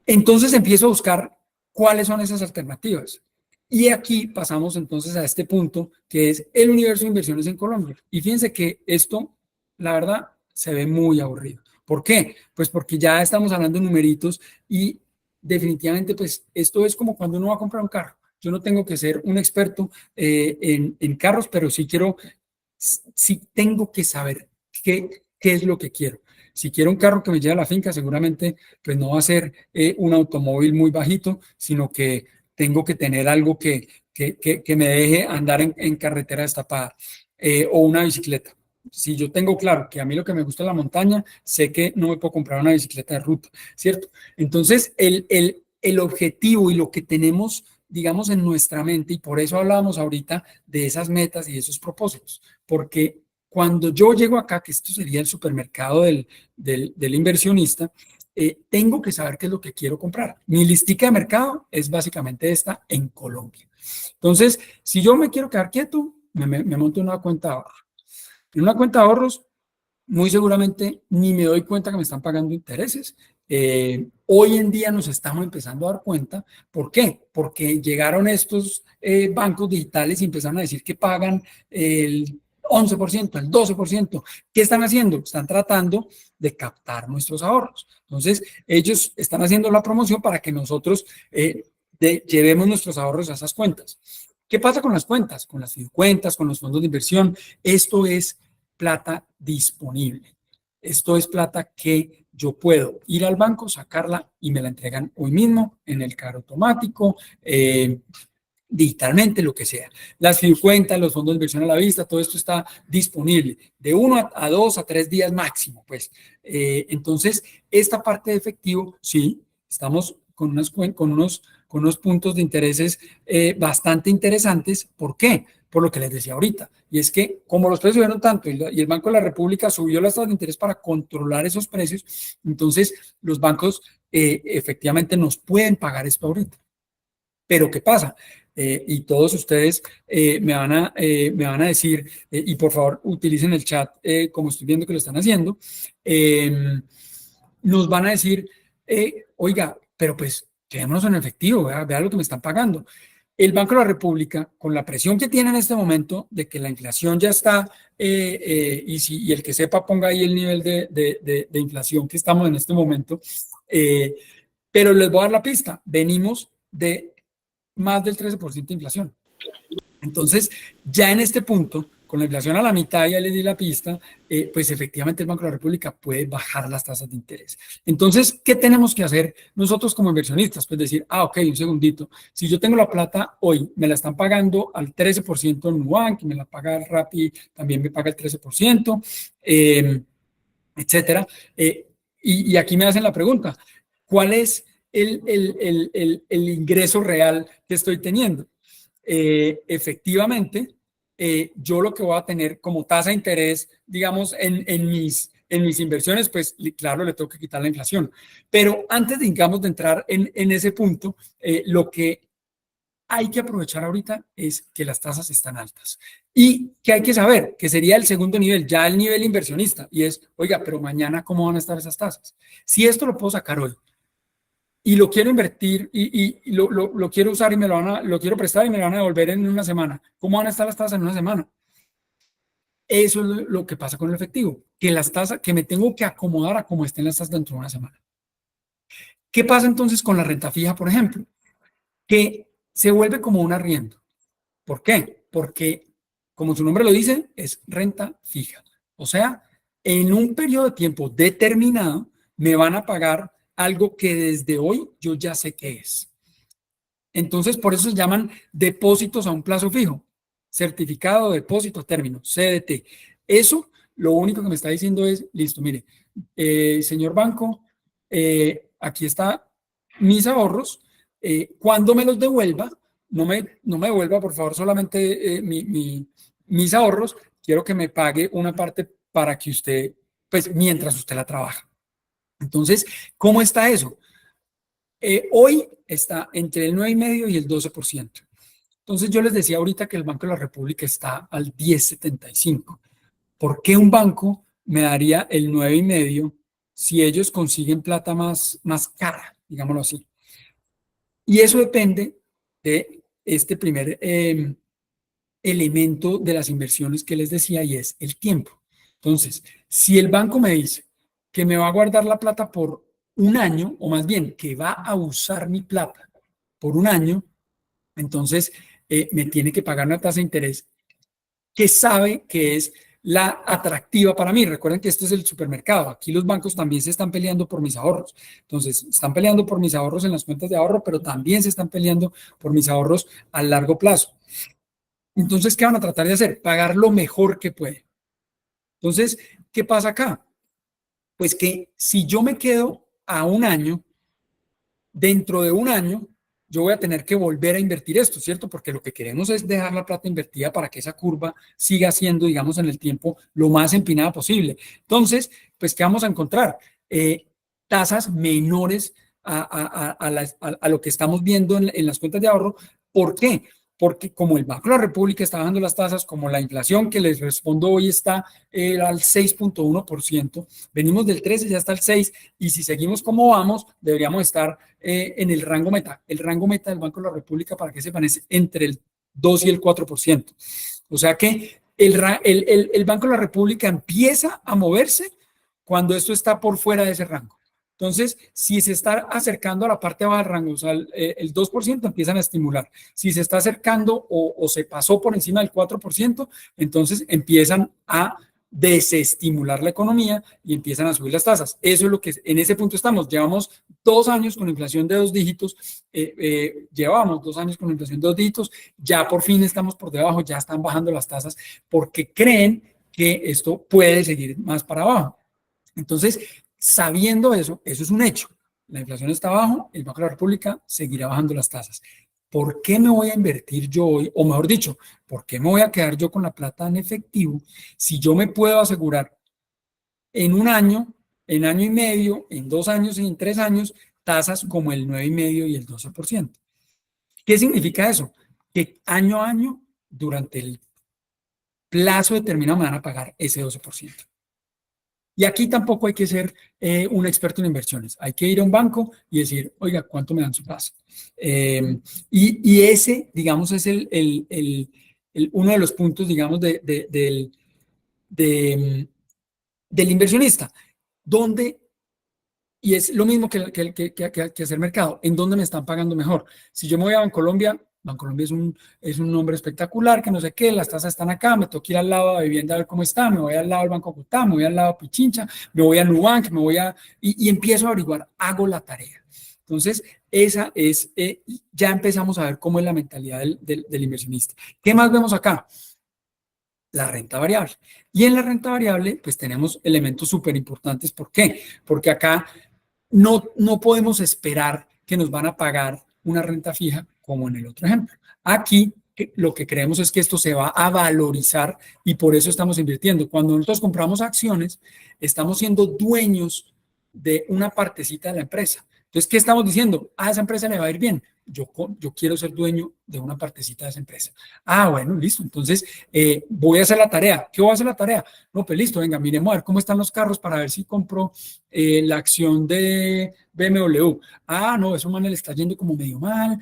Entonces empiezo a buscar cuáles son esas alternativas. Y aquí pasamos entonces a este punto que es el universo de inversiones en Colombia. Y fíjense que esto, la verdad, se ve muy aburrido. ¿Por qué? Pues porque ya estamos hablando de numeritos y definitivamente pues esto es como cuando uno va a comprar un carro. Yo no tengo que ser un experto en carros, pero sí tengo que saber qué es lo que quiero. Si quiero un carro que me lleve a la finca, seguramente pues no va a ser un automóvil muy bajito, sino que tengo que tener algo que me deje andar en carretera destapada o una bicicleta. Si yo tengo claro que a mí lo que me gusta es la montaña, sé que no me puedo comprar una bicicleta de ruta, ¿cierto? Entonces, el objetivo y lo que tenemos, digamos, en nuestra mente, y por eso hablábamos ahorita de esas metas y de esos propósitos, porque cuando yo llego acá, que esto sería el supermercado del inversionista, tengo que saber qué es lo que quiero comprar. Mi listica de mercado es básicamente esta en Colombia. Entonces, si yo me quiero quedar quieto, me monto una cuenta de ahorros. En una cuenta de ahorros, muy seguramente ni me doy cuenta que me están pagando intereses. Hoy en día nos estamos empezando a dar cuenta. ¿Por qué? Porque llegaron estos bancos digitales y empezaron a decir que pagan el 11%, el 12%. ¿Qué están haciendo? Están tratando de captar nuestros ahorros. Entonces, ellos están haciendo la promoción para que nosotros llevemos nuestros ahorros a esas cuentas. ¿Qué pasa con las cuentas? Con las cuentas, con los fondos de inversión. Esto es plata disponible. Esto es plata que yo puedo ir al banco, sacarla y me la entregan hoy mismo en el cajero automático, digitalmente, lo que sea. Las fiducuentas, los fondos de inversión a la vista, todo esto está disponible de 1 a 2 a 3 días máximo, pues. Entonces, esta parte de efectivo, sí, estamos con unos puntos de intereses bastante interesantes. ¿Por qué? Por lo que les decía ahorita. Y es que como los precios subieron tanto y el Banco de la República subió las tasas de interés para controlar esos precios, entonces los bancos efectivamente nos pueden pagar esto ahorita. Pero ¿qué pasa? Y todos ustedes me van a decir, y por favor utilicen el chat como estoy viendo que lo están haciendo, nos van a decir, oiga, pero pues quedémonos en efectivo, vea lo que me están pagando. El Banco de la República, con la presión que tiene en este momento de que la inflación ya está, y el que sepa ponga ahí el nivel de inflación que estamos en este momento, pero les voy a dar la pista, venimos de más del 13% de inflación. Entonces, ya en este punto, con la inflación a la mitad, ya le di la pista, pues efectivamente el Banco de la República puede bajar las tasas de interés. Entonces, ¿qué tenemos que hacer nosotros como inversionistas? Pues decir, ok, un segundito, si yo tengo la plata hoy, me la están pagando al 13% en Nubank, me la paga el Rappi, también me paga el 13%, etcétera. Y aquí me hacen la pregunta, ¿cuál es el ingreso real que estoy teniendo? Efectivamente, yo lo que voy a tener como tasa de interés, digamos, en mis inversiones, pues claro, le tengo que quitar la inflación. Pero antes, digamos, de entrar en ese punto, lo que hay que aprovechar ahorita es que las tasas están altas. Y que hay que saber, que sería el segundo nivel, ya el nivel inversionista, y es, oiga, pero mañana, ¿cómo van a estar esas tasas? Si esto lo puedo sacar hoy, y lo quiero invertir y lo quiero usar y lo quiero prestar y me lo van a devolver en una semana. ¿Cómo van a estar las tasas en una semana? Eso es lo que pasa con el efectivo, que las tasas, que me tengo que acomodar a cómo estén las tasas dentro de una semana. ¿Qué pasa entonces con la renta fija, por ejemplo? Que se vuelve como un arriendo. ¿Por qué? Porque, como su nombre lo dice, es renta fija. O sea, en un periodo de tiempo determinado me van a pagar algo que desde hoy yo ya sé qué es. Entonces, por eso se llaman depósitos a un plazo fijo, certificado de depósito a término, CDT. Eso lo único que me está diciendo es, listo, mire, señor banco, aquí está mis ahorros, cuando me los devuelva, no me devuelva, por favor, solamente mis ahorros, quiero que me pague una parte para que usted, pues, mientras usted la trabaja. Entonces, ¿cómo está eso? Hoy está entre el 9,5% y el 12%. Entonces, yo les decía ahorita que el Banco de la República está al 10,75%. ¿Por qué un banco me daría el 9,5% si ellos consiguen plata más cara, digámoslo así? Y eso depende de este primer elemento de las inversiones que les decía, y es el tiempo. Entonces, si el banco me dice que me va a guardar la plata por un año, o más bien que va a usar mi plata por un año, entonces me tiene que pagar una tasa de interés que sabe que es la atractiva para mí. Recuerden que este es el supermercado. Aquí los bancos también se están peleando por mis ahorros. Entonces, están peleando por mis ahorros en las cuentas de ahorro, pero también se están peleando por mis ahorros a largo plazo. Entonces, ¿qué van a tratar de hacer? Pagar lo mejor que pueden. Entonces, ¿qué pasa acá? Pues que si yo me quedo a un año, dentro de un año, yo voy a tener que volver a invertir esto, ¿cierto? Porque lo que queremos es dejar la plata invertida para que esa curva siga siendo, digamos, en el tiempo lo más empinada posible. Entonces, pues, ¿qué vamos a encontrar? Tasas menores a lo que estamos viendo en las cuentas de ahorro. ¿Por qué? Porque como el Banco de la República está bajando las tasas, como la inflación que les respondo hoy está al 6,1%, venimos del 13, ya está al 6, y si seguimos como vamos, deberíamos estar en el rango meta. El rango meta del Banco de la República, para que sepan, es entre el 2 y el 4%. O sea que el Banco de la República empieza a moverse cuando esto está por fuera de ese rango. Entonces, si se está acercando a la parte baja del rango, o sea, el 2% empiezan a estimular. Si se está acercando o se pasó por encima del 4%, entonces empiezan a desestimular la economía y empiezan a subir las tasas. Eso es lo que en ese punto estamos. Llevamos 2 años con inflación de 2 dígitos, llevamos 2 años con inflación de 2 dígitos, ya por fin estamos por debajo, ya están bajando las tasas porque creen que esto puede seguir más para abajo. Entonces, sabiendo eso, eso es un hecho. La inflación está abajo, el Banco de la República seguirá bajando las tasas. ¿Por qué me voy a invertir yo hoy? O mejor dicho, ¿por qué me voy a quedar yo con la plata en efectivo si yo me puedo asegurar en 1 año, en año y medio, en 2 años y en 3 años, tasas como el 9,5% y el 12%? ¿Qué significa eso? Que año a año, durante el plazo determinado, me van a pagar ese 12%. Y aquí tampoco hay que ser un experto en inversiones. Hay que ir a un banco y decir, oiga, ¿cuánto me dan su tasa? Y ese, digamos, es uno de los puntos, digamos, del inversionista, donde, y es lo mismo que hacer mercado, ¿en dónde me están pagando mejor? Si yo me voy a Bancolombia es un nombre espectacular, que no sé qué, las tasas están acá, me tengo que ir al lado de Vivienda a ver cómo está, me voy al lado del Banco Bogotá, me voy al lado de Pichincha, me voy a Nubank, y empiezo a averiguar, hago la tarea. Entonces, esa es, ya empezamos a ver cómo es la mentalidad del inversionista. ¿Qué más vemos acá? La renta variable. Y en la renta variable, pues tenemos elementos súper importantes. ¿Por qué? Porque acá no podemos esperar que nos van a pagar una renta fija como en el otro ejemplo. Aquí lo que creemos es que esto se va a valorizar y por eso estamos invirtiendo. Cuando nosotros compramos acciones, estamos siendo dueños de una partecita de la empresa. Entonces, ¿qué estamos diciendo? A esa empresa le va a ir bien. Yo quiero ser dueño de una partecita de esa empresa. Bueno, listo. Entonces, voy a hacer la tarea. ¿Qué voy a hacer la tarea? No, pues listo, venga, miremos a ver cómo están los carros para ver si compro la acción de BMW. No, eso man le está yendo como medio mal.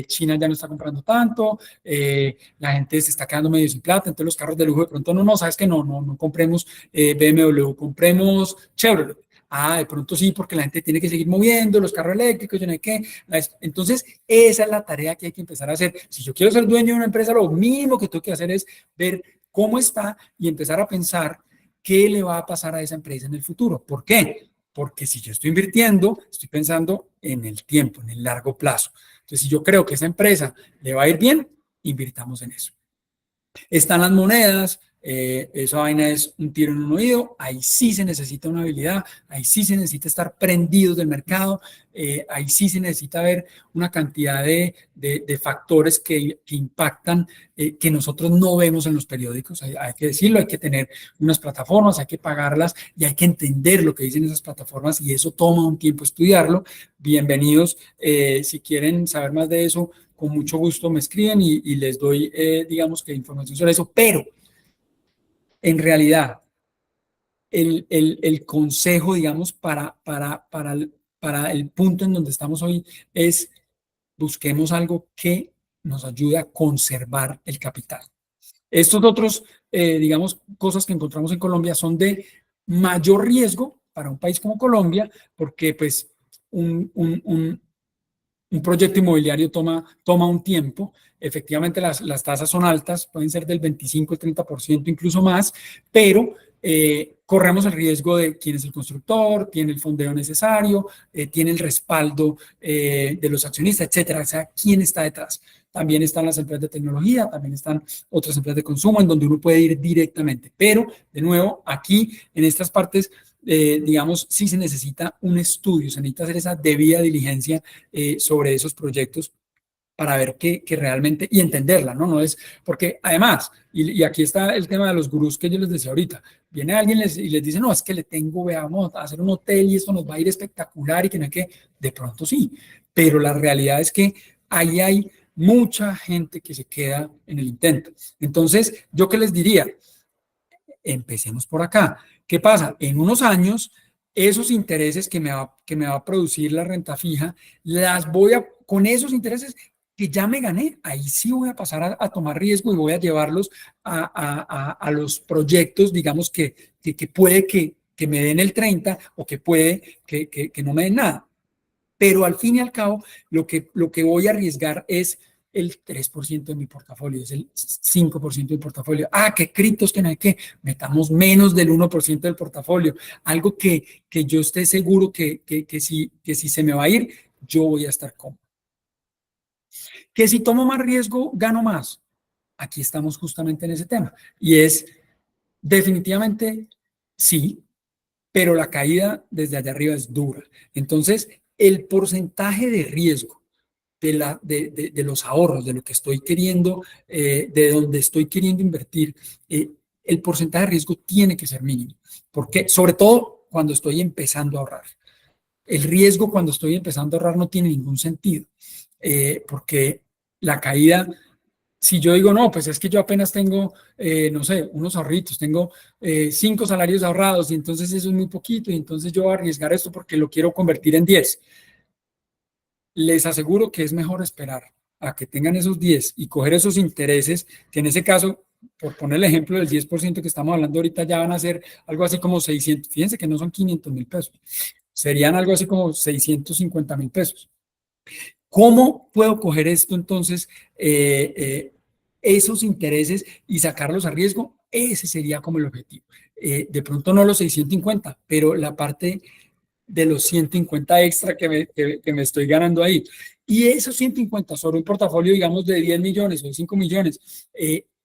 China ya no está comprando tanto. La gente se está quedando medio sin plata. Entonces, los carros de lujo de pronto no, ¿sabes qué? No compremos BMW, compremos Chevrolet. De pronto sí, porque la gente tiene que seguir moviendo los carros eléctricos, yo no sé qué. Entonces, esa es la tarea que hay que empezar a hacer. Si yo quiero ser dueño de una empresa, lo mínimo que tengo que hacer es ver cómo está y empezar a pensar qué le va a pasar a esa empresa en el futuro. ¿Por qué? Porque si yo estoy invirtiendo, estoy pensando en el tiempo, en el largo plazo. Entonces, si yo creo que esa empresa le va a ir bien, invirtamos en eso. Están las monedas. Esa vaina es un tiro en un oído, ahí sí se necesita una habilidad, ahí sí se necesita estar prendidos del mercado, ahí sí se necesita ver una cantidad de factores que impactan, que nosotros no vemos en los periódicos. Hay que decirlo, hay que tener unas plataformas, hay que pagarlas y hay que entender lo que dicen esas plataformas y eso toma un tiempo estudiarlo. Bienvenidos, si quieren saber más de eso, con mucho gusto me escriben y les doy, digamos, que información sobre eso, pero en realidad, el consejo, digamos, para el punto en donde estamos hoy es busquemos algo que nos ayude a conservar el capital. Estos otros, digamos, cosas que encontramos en Colombia son de mayor riesgo para un país como Colombia, porque pues un proyecto inmobiliario toma un tiempo. Efectivamente, las tasas son altas, pueden ser del 25 al 30%, incluso más, pero corremos el riesgo de quién es el constructor, tiene el fondeo necesario, tiene el respaldo de los accionistas, etcétera. O sea, quién está detrás. También están las empresas de tecnología, también están otras empresas de consumo en donde uno puede ir directamente. Pero, de nuevo, aquí, en estas partes, digamos, sí se necesita un estudio, se necesita hacer esa debida diligencia sobre esos proyectos para ver que realmente, y entenderla, ¿no? No es, porque además, y aquí está el tema de los gurús que yo les decía ahorita, viene alguien y les dice, no, es que veamos, a hacer un hotel y esto nos va a ir espectacular y que no hay que, de pronto sí, pero la realidad es que ahí hay mucha gente que se queda en el intento. Entonces, ¿yo qué les diría? Empecemos por acá. ¿Qué pasa? En unos años, esos intereses que me va a producir la renta fija, con esos intereses que ya me gané, ahí sí voy a pasar a tomar riesgo y voy a llevarlos a los proyectos, digamos, que puede que me den el 30 o que puede que no me den nada. Pero al fin y al cabo, lo que voy a arriesgar es el 3% de mi portafolio, es el 5% del portafolio. Ah, qué criptos, que no hay que, metamos menos del 1% del portafolio. Algo que yo esté seguro que si se me va a ir, yo voy a estar cómodo. Que si tomo más riesgo, gano más. Aquí estamos justamente en ese tema. Y es definitivamente sí, pero la caída desde allá arriba es dura. Entonces, el porcentaje de riesgo de los ahorros, de lo que estoy queriendo, de donde estoy queriendo invertir, el porcentaje de riesgo tiene que ser mínimo. Porque, sobre todo cuando estoy empezando a ahorrar. El riesgo cuando estoy empezando a ahorrar no tiene ningún sentido, porque la caída, si yo digo, no, pues es que yo apenas tengo, no sé, unos ahorritos, tengo 5 salarios ahorrados y entonces eso es muy poquito y entonces yo voy a arriesgar esto porque lo quiero convertir en 10. Les aseguro que es mejor esperar a que tengan esos 10 y coger esos intereses, que en ese caso, por poner el ejemplo del 10% que estamos hablando ahorita, ya van a ser algo así como 600, fíjense que no son 500,000 pesos, serían algo así como 650,000 pesos. ¿Cómo puedo coger esto entonces, esos intereses y sacarlos a riesgo? Ese sería como el objetivo. De pronto no los 650, pero la parte de los 150 extra que me estoy ganando ahí. Y esos 150 sobre un portafolio, digamos, de 10 millones o de 5 millones,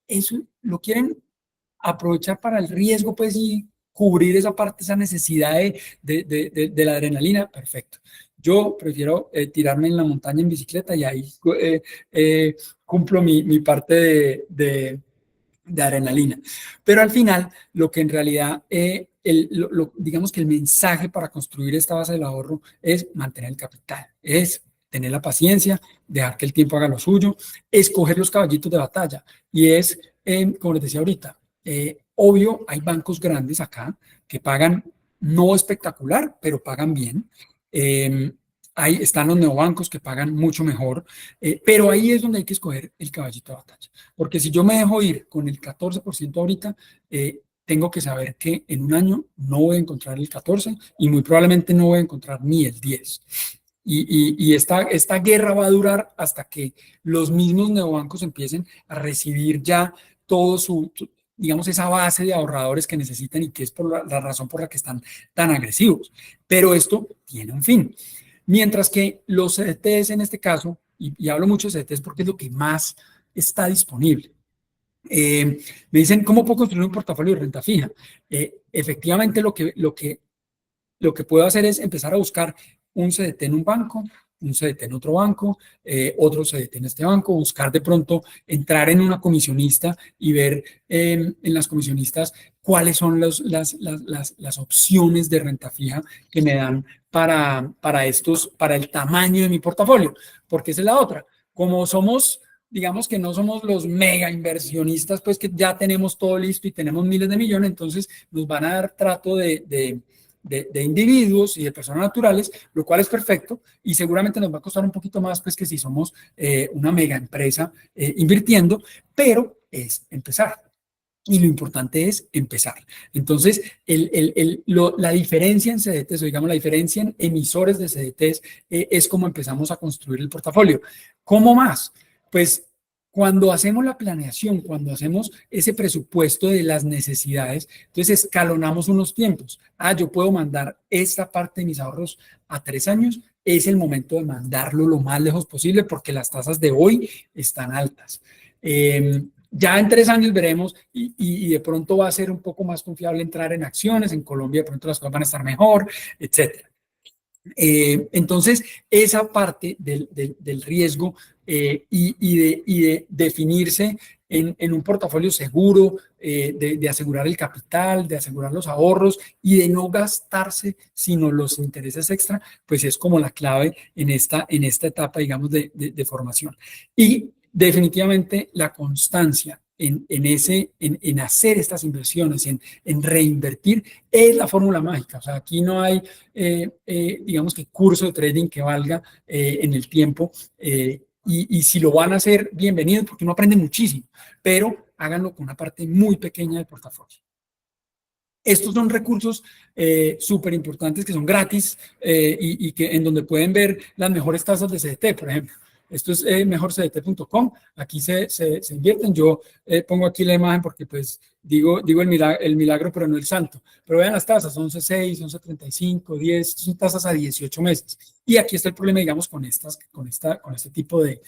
eso lo quieren aprovechar para el riesgo, pues, y cubrir esa parte, esa necesidad de la adrenalina, perfecto. Yo prefiero tirarme en la montaña en bicicleta y ahí cumplo mi parte de adrenalina. Pero al final, lo que en realidad, digamos que el mensaje para construir esta base del ahorro es mantener el capital, es tener la paciencia, dejar que el tiempo haga lo suyo, escoger los caballitos de batalla. Y es, como les decía ahorita, obvio, hay bancos grandes acá que pagan no espectacular, pero pagan bien. Ahí están los neobancos que pagan mucho mejor, pero ahí es donde hay que escoger el caballito de batalla. Porque si yo me dejo ir con el 14% ahorita, tengo que saber que en un año no voy a encontrar el 14 y muy probablemente no voy a encontrar ni el 10. Y esta guerra va a durar hasta que los mismos neobancos empiecen a recibir ya todo digamos, esa base de ahorradores que necesitan y que es por la razón por la que están tan agresivos. Pero esto tiene un fin. Mientras que los CDTs en este caso, y hablo mucho de CDTs porque es lo que más está disponible. Me dicen, ¿cómo puedo construir un portafolio de renta fija? Efectivamente, lo que puedo hacer es empezar a buscar un CDT en un banco, un CDT en otro banco, otro CDT en este banco, buscar de pronto entrar en una comisionista y ver en las comisionistas cuáles son las opciones de renta fija que me dan para el tamaño de mi portafolio, porque esa es la otra. Como somos, digamos que no somos los mega inversionistas, pues que ya tenemos todo listo y tenemos miles de millones, entonces nos van a dar trato de individuos y de personas naturales, lo cual es perfecto y seguramente nos va a costar un poquito más pues que si somos una mega empresa invirtiendo, pero es empezar. Y lo importante es empezar. Entonces, la diferencia en CDTs, o digamos la diferencia en emisores de CDTs, es cómo empezamos a construir el portafolio. ¿Cómo más? Pues cuando hacemos la planeación, cuando hacemos ese presupuesto de las necesidades, entonces escalonamos unos tiempos. Yo puedo mandar esta parte de mis ahorros a 3 años, es el momento de mandarlo lo más lejos posible porque las tasas de hoy están altas. Ya en 3 años veremos y de pronto va a ser un poco más confiable entrar en acciones. En Colombia de pronto las cosas van a estar mejor, etcétera. Entonces, esa parte del riesgo y de definirse en un portafolio seguro, de asegurar el capital, de asegurar los ahorros y de no gastarse sino los intereses extra, pues es como la clave en esta etapa, digamos, de formación. Y definitivamente la constancia en hacer estas inversiones, en reinvertir, es la fórmula mágica. O sea, aquí no hay, digamos que curso de trading que valga en el tiempo. Y si lo van a hacer, bienvenido, porque uno aprende muchísimo, pero háganlo con una parte muy pequeña del portafolio. Estos son recursos súper importantes que son gratis y que en donde pueden ver las mejores tasas de CDT, por ejemplo. Esto es mejorcdt.com. Aquí se invierten. Yo pongo aquí la imagen porque pues digo el milagro, pero no el santo. Pero vean las tasas, 11.6, 11.35, 10, son tasas a 18 meses. Y aquí está el problema, digamos, con este tipo de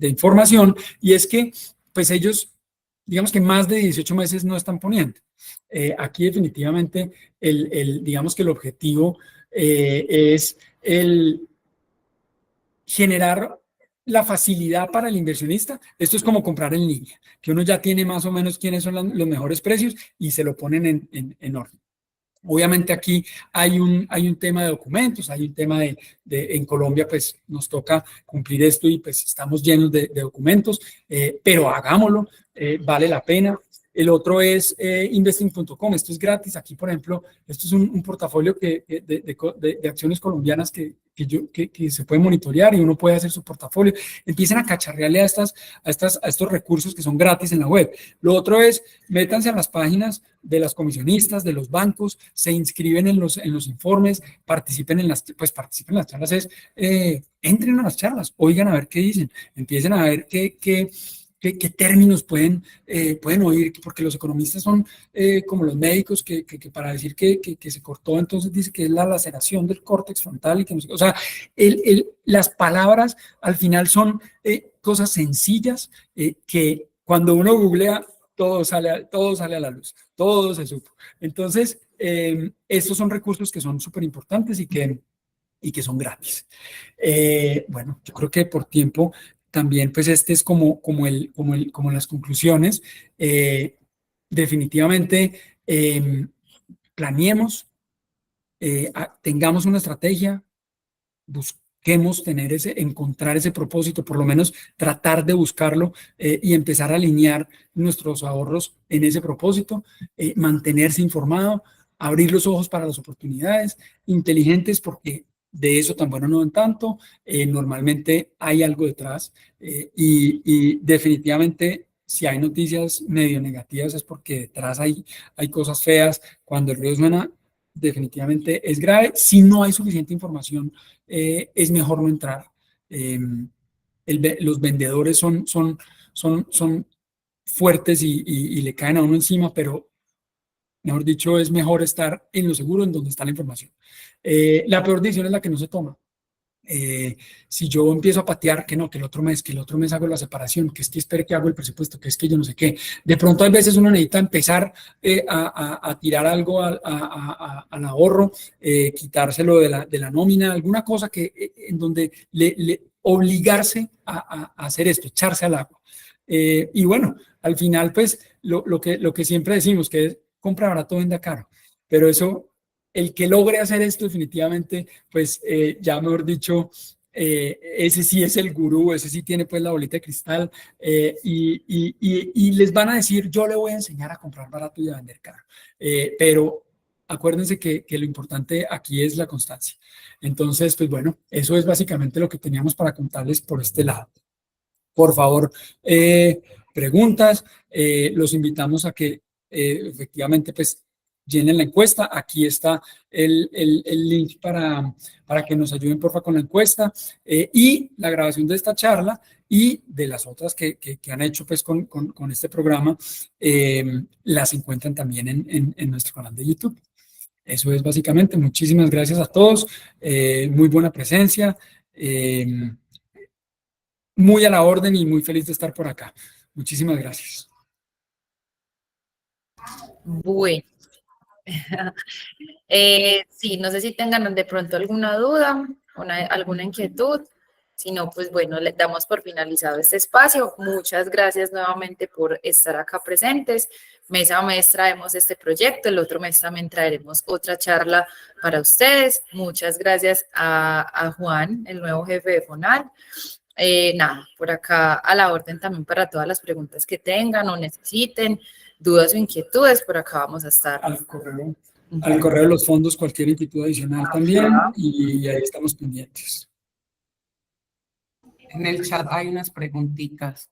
información, y es que pues ellos, digamos que más de 18 meses no están poniendo. Aquí definitivamente digamos que el objetivo es el generar la facilidad para el inversionista. Esto es como comprar en línea, que uno ya tiene más o menos quiénes son los mejores precios y se lo ponen en orden. Obviamente aquí hay un tema de documentos, hay un tema en Colombia pues nos toca cumplir esto y pues estamos llenos de documentos, pero hagámoslo, vale la pena. El otro es investing.com, esto es gratis. Aquí, por ejemplo, esto es un portafolio de acciones colombianas que se puede monitorear y uno puede hacer su portafolio. Empiecen a cacharrearle a estos recursos que son gratis en la web. Lo otro es, métanse a las páginas de las comisionistas, de los bancos, se inscriben en los informes, participen en las charlas, entren a las charlas, oigan a ver qué dicen, empiecen a ver qué términos pueden oír, porque los economistas son como los médicos que para decir que se cortó, entonces dice que es la laceración del córtex frontal y que no sé, o sea, las palabras al final son cosas sencillas que cuando uno googlea todo sale a la luz, todo se supo. Entonces, estos son recursos que son súper importantes y que son gratis. Bueno, yo creo que por tiempo también, pues este es como las conclusiones. Definitivamente, planeemos, tengamos una estrategia, busquemos encontrar ese propósito, por lo menos tratar de buscarlo y empezar a alinear nuestros ahorros en ese propósito, mantenerse informado, abrir los ojos para las oportunidades, inteligentes porque de eso tan bueno no en tanto, normalmente hay algo detrás y definitivamente si hay noticias medio negativas es porque detrás hay cosas feas. Cuando el ruido suena, definitivamente es grave. Si no hay suficiente información, es mejor no entrar. Los vendedores son fuertes y le caen a uno encima, pero mejor dicho, es mejor estar en lo seguro, en donde está la información. La peor decisión es la que no se toma. Si yo empiezo a patear que el otro mes hago la separación, que es que espere que hago el presupuesto, que es que yo no sé qué, de pronto a veces uno necesita empezar a tirar algo al ahorro, quitárselo de la nómina, alguna cosa en donde obligarse a hacer esto, echarse al agua. Y bueno, al final pues lo que siempre decimos que es compra barato, venda caro, pero eso, el que logre hacer esto definitivamente, pues ya mejor dicho, ese sí es el gurú, ese sí tiene pues la bolita de cristal y les van a decir, yo le voy a enseñar a comprar barato y a vender caro, pero acuérdense que lo importante aquí es la constancia. Entonces, pues bueno, eso es básicamente lo que teníamos para contarles por este lado. Por favor, preguntas, los invitamos a que efectivamente pues llenen la encuesta. Aquí está el link para que nos ayuden porfa con la encuesta y la grabación de esta charla y de las otras que han hecho pues con este programa, las encuentran también en nuestro canal de YouTube. Eso es básicamente. Muchísimas gracias a todos, muy buena presencia, muy a la orden y muy feliz de estar por acá. Muchísimas gracias. Bueno, sí, no sé si tengan de pronto alguna duda, alguna inquietud. Si no, pues bueno, le damos por finalizado este espacio. Muchas gracias nuevamente por estar acá presentes. Mes a mes traemos este proyecto, el otro mes también traeremos otra charla para ustedes. Muchas gracias a Juan, el nuevo jefe de FONAL. Nada, por acá a la orden también para todas las preguntas que tengan o necesiten, dudas o inquietudes, por acá vamos a estar. Al correo de los fondos, cualquier inquietud adicional también, y ahí estamos pendientes. En el chat hay unas preguntitas.